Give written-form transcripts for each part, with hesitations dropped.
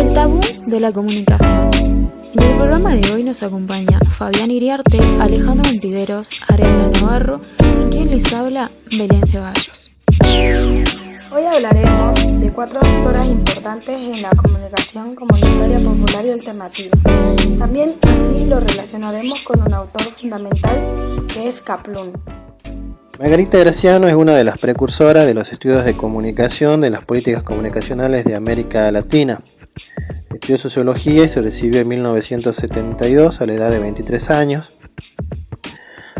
El tabú de la comunicación. En el programa de hoy nos acompaña Fabián Iriarte, Alejandro Ontiveros, Ariel Navarro y quien les habla, Belén Ceballos. Hoy hablaremos de 4 autoras importantes en la comunicación comunitaria popular y alternativa. También así lo relacionaremos con un autor fundamental que es Kaplun. Margarita Graciano es una de las precursoras de los estudios de comunicación de las políticas comunicacionales de América Latina. Estudió sociología y se recibió en 1972 a la edad de 23 años.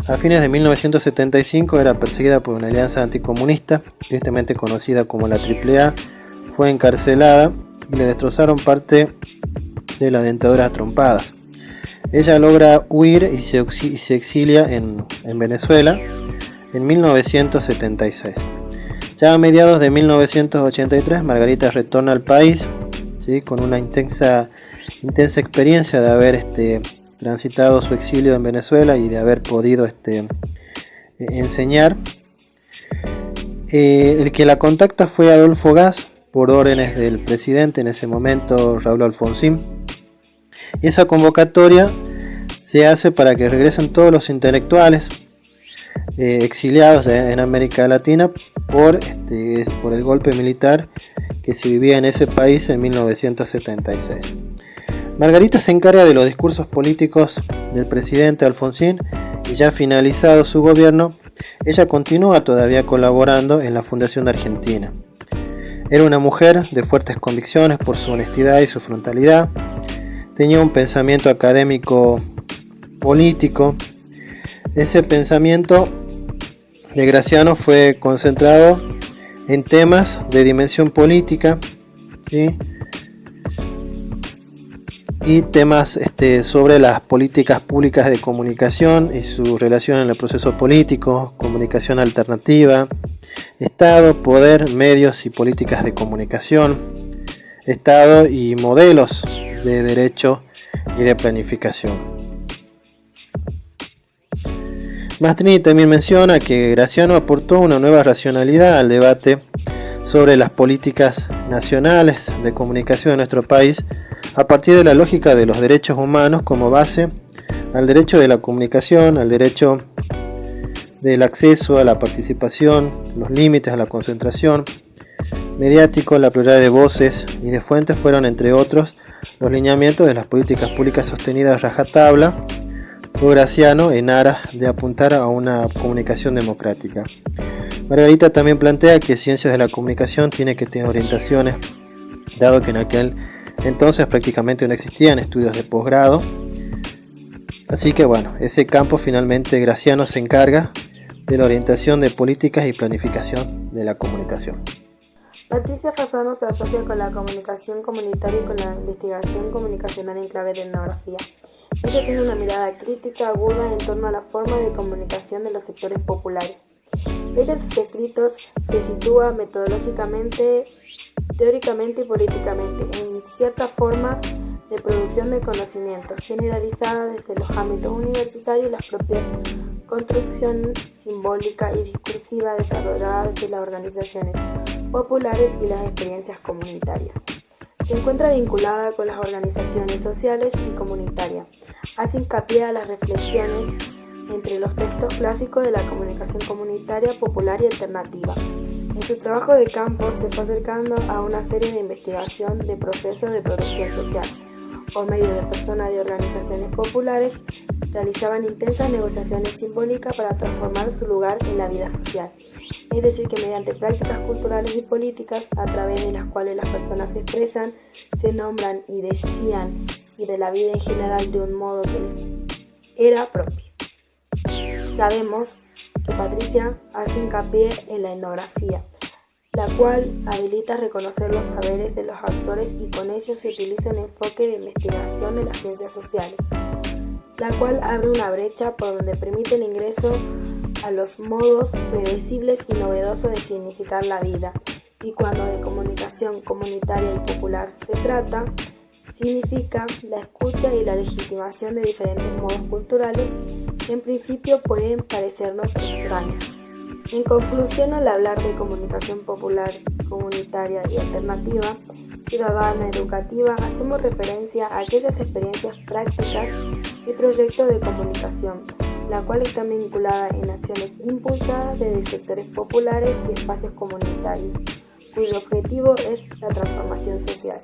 A fines de 1975 era perseguida por una alianza anticomunista, tristemente conocida como la AAA, fue encarcelada y le destrozaron parte de la dentadura a trompadas. Ella logra huir y se exilia en Venezuela en 1976. Ya a mediados de 1983, Margarita retorna al país, ¿sí?, con una intensa experiencia de haber transitado su exilio en Venezuela y de haber podido enseñar. El que la contacta fue Adolfo Gas, por órdenes del presidente en ese momento, Raúl Alfonsín. Y esa convocatoria se hace para que regresen todos los intelectuales exiliados en América Latina por el golpe militar que se vivía en ese país en 1976. Margarita se encarga de los discursos políticos del presidente Alfonsín y ya finalizado su gobierno, ella continúa todavía colaborando en la Fundación Argentina. Era una mujer de fuertes convicciones por su honestidad y su frontalidad, tenía un pensamiento académico político. Ese pensamiento de Graciano fue concentrado en temas de dimensión política, ¿sí?, y temas sobre las políticas públicas de comunicación y su relación en el proceso político, comunicación alternativa, Estado, poder, medios y políticas de comunicación, Estado y modelos de derecho y de planificación. Mastrini también menciona que Graciano aportó una nueva racionalidad al debate sobre las políticas nacionales de comunicación de nuestro país a partir de la lógica de los derechos humanos como base al derecho de la comunicación, al derecho del acceso a la participación, los límites a la concentración mediático, la pluralidad de voces y de fuentes fueron, entre otros, los lineamientos de las políticas públicas sostenidas a rajatabla por Graciano en aras de apuntar a una comunicación democrática. Margarita también plantea que ciencias de la comunicación tiene que tener orientaciones, dado que en aquel entonces prácticamente no existían estudios de posgrado. Así que ese campo finalmente Graciano se encarga de la orientación de políticas y planificación de la comunicación. Patricia Fasano se asocia con la comunicación comunitaria y con la investigación comunicacional en clave de etnografía. Ella tiene una mirada crítica aguda en torno a la forma de comunicación de los sectores populares. Ella en sus escritos se sitúa metodológicamente, teóricamente y políticamente en cierta forma de producción de conocimiento generalizada desde los ámbitos universitarios y las propias construcción simbólica y discursiva desarrollada desde las organizaciones populares y las experiencias comunitarias. Se encuentra vinculada con las organizaciones sociales y comunitarias. Hace hincapié a las reflexiones entre los textos clásicos de la comunicación comunitaria, popular y alternativa. En su trabajo de campo se fue acercando a una serie de investigación de procesos de producción social. Por medio de personas de organizaciones populares, realizaban intensas negociaciones simbólicas para transformar su lugar en la vida social. Es decir, que mediante prácticas culturales y políticas, a través de las cuales las personas se expresan, se nombran y decían, y de la vida en general de un modo que les era propio. Sabemos que Patricia hace hincapié en la etnografía, la cual habilita a reconocer los saberes de los actores y con ello se utiliza un enfoque de investigación de las ciencias sociales, la cual abre una brecha por donde permite el ingreso a los modos predecibles y novedosos de significar la vida, y cuando de comunicación comunitaria y popular se trata, significa la escucha y la legitimación de diferentes modos culturales que en principio pueden parecernos extraños. En conclusión, al hablar de comunicación popular, comunitaria y alternativa, ciudadana, educativa, hacemos referencia a aquellas experiencias prácticas y proyectos de comunicación, la cual está vinculada en acciones impulsadas desde sectores populares y espacios comunitarios, cuyo objetivo es la transformación social.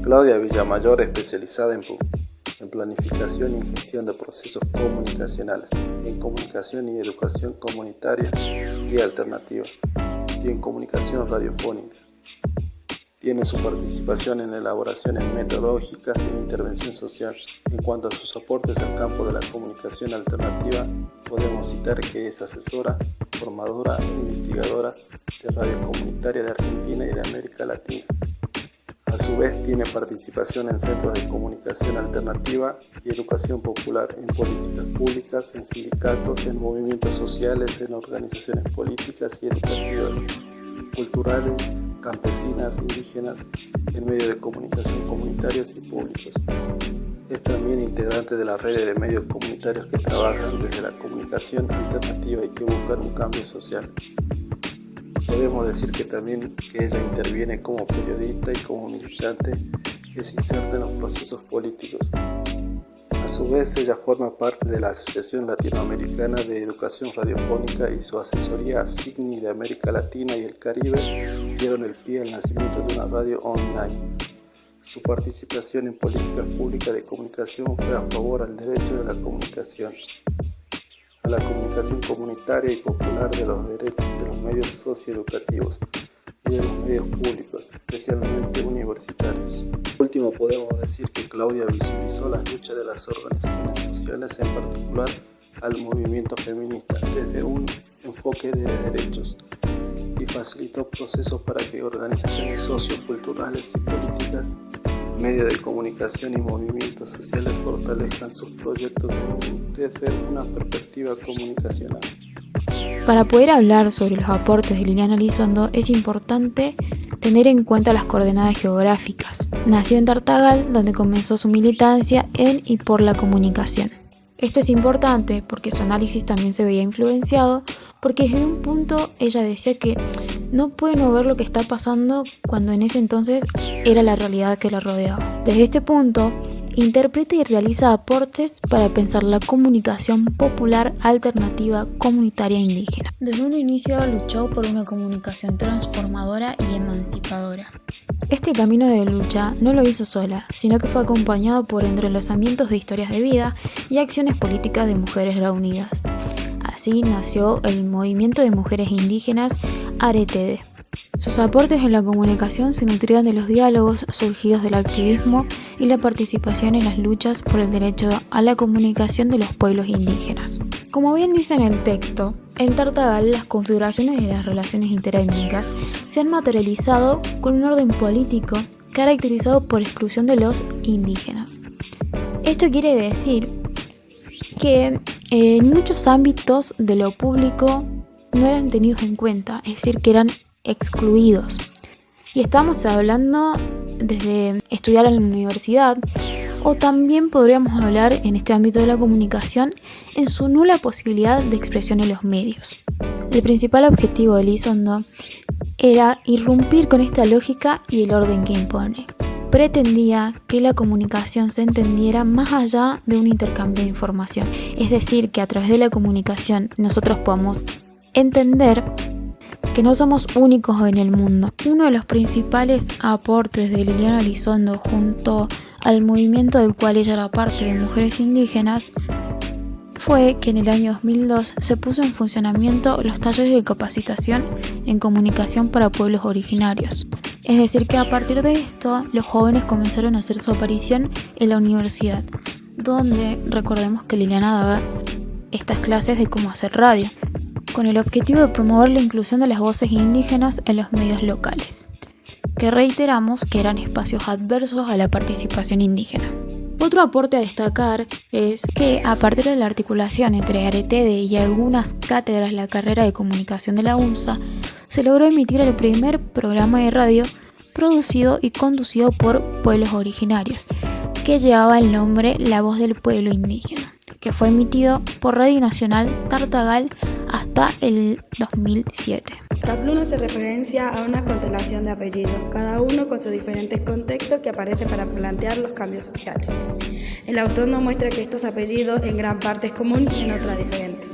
Claudia Villamayor, especializada en planificación y gestión de procesos comunicacionales, en comunicación y educación comunitaria y alternativa, y en comunicación radiofónica. Tiene su participación en elaboraciones metodológicas de intervención social. En cuanto a sus aportes al campo de la comunicación alternativa, podemos citar que es asesora, formadora e investigadora de radio comunitaria de Argentina y de América Latina. A su vez, tiene participación en centros de comunicación alternativa y educación popular, en políticas públicas, en sindicatos, en movimientos sociales, en organizaciones políticas y educativas, culturales, campesinas, indígenas, en medios de comunicación comunitarios y públicos. Es también integrante de la red de medios comunitarios que trabajan desde la comunicación alternativa y que buscan un cambio social. Podemos decir que también que ella interviene como periodista y como militante que se inserta en los procesos políticos. A su vez, ella forma parte de la Asociación Latinoamericana de Educación Radiofónica y su asesoría a SIGNI de América Latina y el Caribe dieron el pie al nacimiento de una radio online. Su participación en políticas públicas de comunicación fue a favor al derecho de la comunicación, a la comunicación comunitaria y popular, de los derechos de los medios socioeducativos y de los medios públicos, especialmente universitarios. Por último, podemos decir que Claudia visibilizó las luchas de las organizaciones sociales, en particular al movimiento feminista, desde un enfoque de derechos, y facilitó procesos para que organizaciones socioculturales y políticas, medios de comunicación y movimientos sociales fortalezcan sus proyectos desde una perspectiva comunicacional. Para poder hablar sobre los aportes de Liliana Elizondo es importante tener en cuenta las coordenadas geográficas. Nació en Tartagal, donde comenzó su militancia en y por la comunicación. Esto es importante porque su análisis también se veía influenciado, porque desde un punto ella decía que no puede no ver lo que está pasando cuando en ese entonces era la realidad que la rodeaba. Desde este punto, interpreta y realiza aportes para pensar la comunicación popular, alternativa, comunitaria e indígena. Desde un inicio luchó por una comunicación transformadora y emancipadora. Este camino de lucha no lo hizo sola, sino que fue acompañado por entrelazamientos de historias de vida y acciones políticas de mujeres reunidas. Así nació el Movimiento de Mujeres Indígenas ARETD. Sus aportes en la comunicación se nutrían de los diálogos surgidos del activismo y la participación en las luchas por el derecho a la comunicación de los pueblos indígenas. Como bien dice en el texto, en Tartagal las configuraciones de las relaciones interétnicas se han materializado con un orden político caracterizado por exclusión de los indígenas. Esto quiere decir que en muchos ámbitos de lo público no eran tenidos en cuenta, es decir, que eran excluidos. Y estamos hablando desde estudiar en la universidad, o también podríamos hablar en este ámbito de la comunicación en su nula posibilidad de expresión en los medios. El principal objetivo de Elizondo era irrumpir con esta lógica y el orden que impone. Pretendía que la comunicación se entendiera más allá de un intercambio de información, es decir, que a través de la comunicación nosotros podamos entender que no somos únicos en el mundo. Uno de los principales aportes de Liliana Elizondo junto al movimiento del cual ella era parte de Mujeres Indígenas fue que en el año 2002 se puso en funcionamiento los talleres de capacitación en comunicación para pueblos originarios. Es decir, que a partir de esto los jóvenes comenzaron a hacer su aparición en la universidad, donde recordemos que Liliana daba estas clases de cómo hacer radio, con el objetivo de promover la inclusión de las voces indígenas en los medios locales, que reiteramos que eran espacios adversos a la participación indígena. Otro aporte a destacar es que a partir de la articulación entre ARETD y algunas cátedras de la carrera de comunicación de la UNSA, se logró emitir el primer programa de radio producido y conducido por pueblos originarios, que llevaba el nombre La Voz del Pueblo Indígena, que fue emitido por Radio Nacional Tartagal hasta el 2007. Kaplun hace referencia a una constelación de apellidos, cada uno con sus diferentes contextos que aparece para plantear los cambios sociales. El autor nos muestra que estos apellidos en gran parte es común y en otras diferente.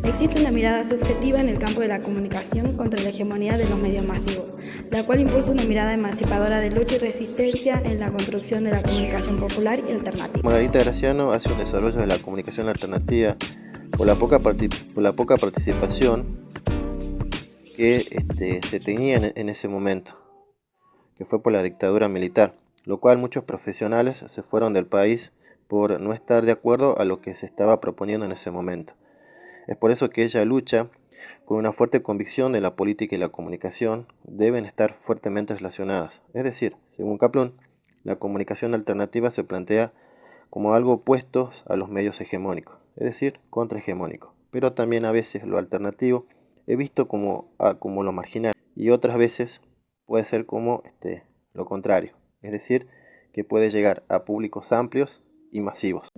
Existe una mirada subjetiva en el campo de la comunicación contra la hegemonía de los medios masivos, la cual impulsa una mirada emancipadora de lucha y resistencia en la construcción de la comunicación popular y alternativa. Margarita Graciano hace un desarrollo de la comunicación alternativa por la poca participación que se tenía en ese momento, que fue por la dictadura militar, lo cual muchos profesionales se fueron del país por no estar de acuerdo a lo que se estaba proponiendo en ese momento. Es por eso que ella lucha con una fuerte convicción de la política y la comunicación deben estar fuertemente relacionadas. Es decir, según Kaplun, la comunicación alternativa se plantea como algo opuesto a los medios hegemónicos, es decir, contrahegemónicos. Pero también a veces lo alternativo es visto como lo marginal y otras veces puede ser como lo contrario, es decir, que puede llegar a públicos amplios y masivos.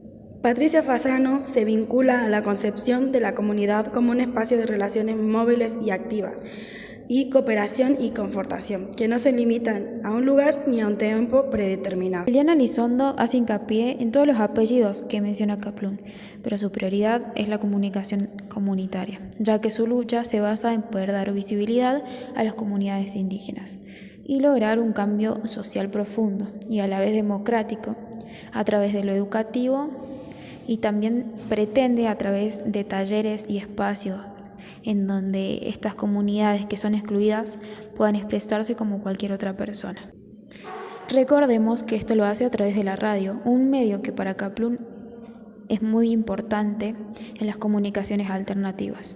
Patricia Fasano se vincula a la concepción de la comunidad como un espacio de relaciones móviles y activas, y cooperación y confortación, que no se limitan a un lugar ni a un tiempo predeterminado. Liliana Elizondo hace hincapié en todos los apellidos que menciona Kaplun, pero su prioridad es la comunicación comunitaria, ya que su lucha se basa en poder dar visibilidad a las comunidades indígenas y lograr un cambio social profundo y a la vez democrático a través de lo educativo, y también pretende a través de talleres y espacios en donde estas comunidades que son excluidas puedan expresarse como cualquier otra persona. Recordemos que esto lo hace a través de la radio, un medio que para Kaplun es muy importante en las comunicaciones alternativas,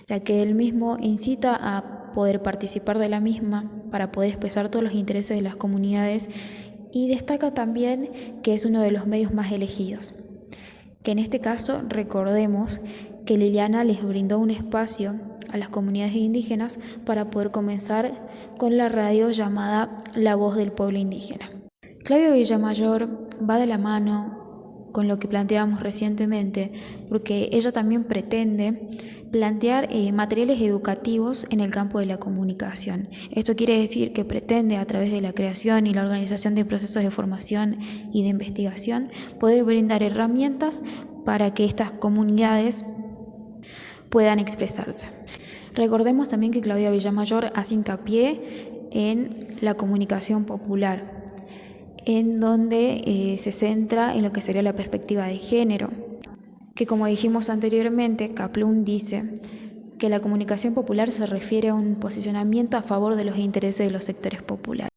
ya que él mismo incita a poder participar de la misma para poder expresar todos los intereses de las comunidades, y destaca también que es uno de los medios más elegidos. Que en este caso recordemos que Liliana les brindó un espacio a las comunidades indígenas para poder comenzar con la radio llamada La Voz del Pueblo Indígena. Claudia Villamayor va de la mano con lo que planteamos recientemente, porque ella también pretende plantear materiales educativos en el campo de la comunicación. Esto quiere decir que pretende, a través de la creación y la organización de procesos de formación y de investigación, poder brindar herramientas para que estas comunidades puedan expresarse. Recordemos también que Claudia Villamayor hace hincapié en la comunicación popular, en donde se centra en lo que sería la perspectiva de género, que como dijimos anteriormente, Kaplun dice que la comunicación popular se refiere a un posicionamiento a favor de los intereses de los sectores populares.